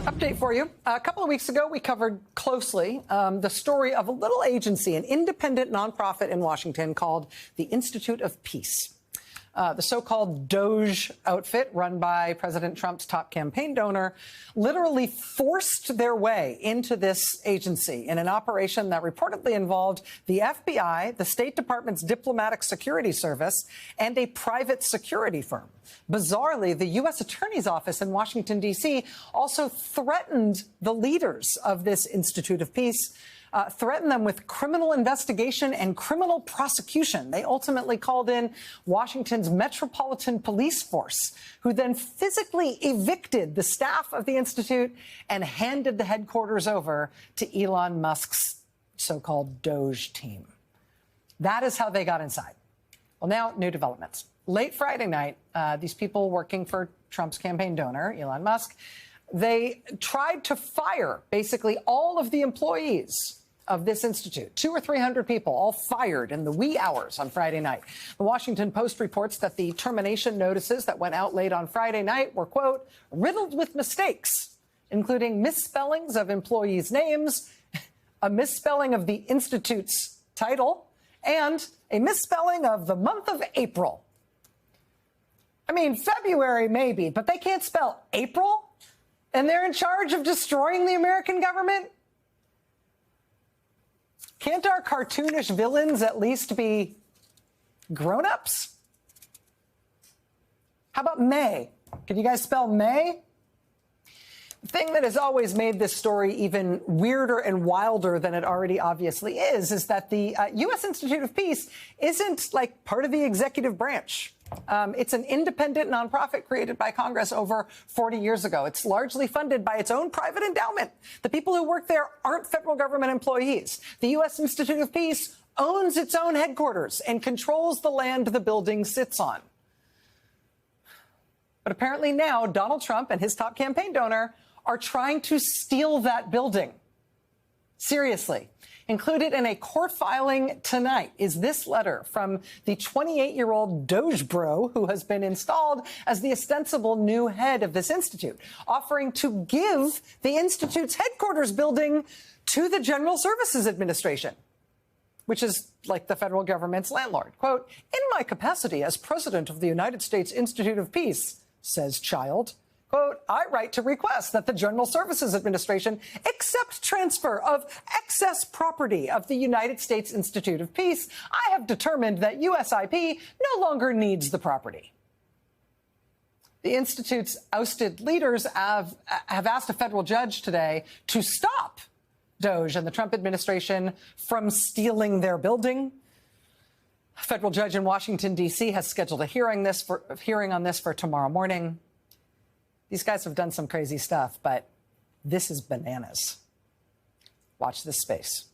Update for you. A couple of weeks ago, we covered closely the story of a little agency, an independent nonprofit in Washington called the Institute of Peace. The so-called Doge outfit, run by President Trump's top campaign donor, literally forced their way into this agency in an operation that reportedly involved the FBI, the State Department's Diplomatic Security Service, and a private security firm. Bizarrely, the U.S. Attorney's Office in Washington, D.C. also threatened the leaders of this Institute of Peace, threatened them with criminal investigation and criminal prosecution. They ultimately called in Washington's Metropolitan Police Force, who then physically evicted the staff of the Institute and handed the headquarters over to Elon Musk's so-called Doge team. That is how they got inside. Well, now, new developments. Late Friday night, these people working for Trump's campaign donor, Elon Musk, they tried to fire basically all of the employees of this institute. 200 or 300 people all fired in the wee hours on Friday night. The Washington Post reports that the termination notices that went out late on Friday night were, quote, riddled with mistakes, including misspellings of employees' names, a misspelling of the institute's title, and a misspelling of the month of April. I mean, February maybe, but they can't spell April? And they're in charge of destroying the American government? Can't our cartoonish villains at least be grown-ups? How about May? Can you guys spell May? The thing that has always made this story even weirder and wilder than it already obviously is that the U.S. Institute of Peace isn't like part of the executive branch. It's an independent nonprofit created by Congress over 40 years ago. It's largely funded by its own private endowment. The people who work there aren't federal government employees. The U.S. Institute of Peace owns its own headquarters and controls the land the building sits on. But apparently now Donald Trump and his top campaign donor are trying to steal that building. Seriously. Included in a court filing tonight is this letter from the 28-year-old Doge bro who has been installed as the ostensible new head of this institute, offering to give the institute's headquarters building to the General Services Administration, which is like the federal government's landlord. Quote, in my capacity as president of the United States Institute of Peace, says Child, quote, I write to request that the General Services Administration accept transfer of excess property of the United States Institute of Peace. I have determined that USIP no longer needs the property. The Institute's ousted leaders have asked a federal judge today to stop Doge and the Trump administration from stealing their building. A federal judge in Washington, D.C. has scheduled a hearing on this for tomorrow morning. These guys have done some crazy stuff, but this is bananas. Watch this space.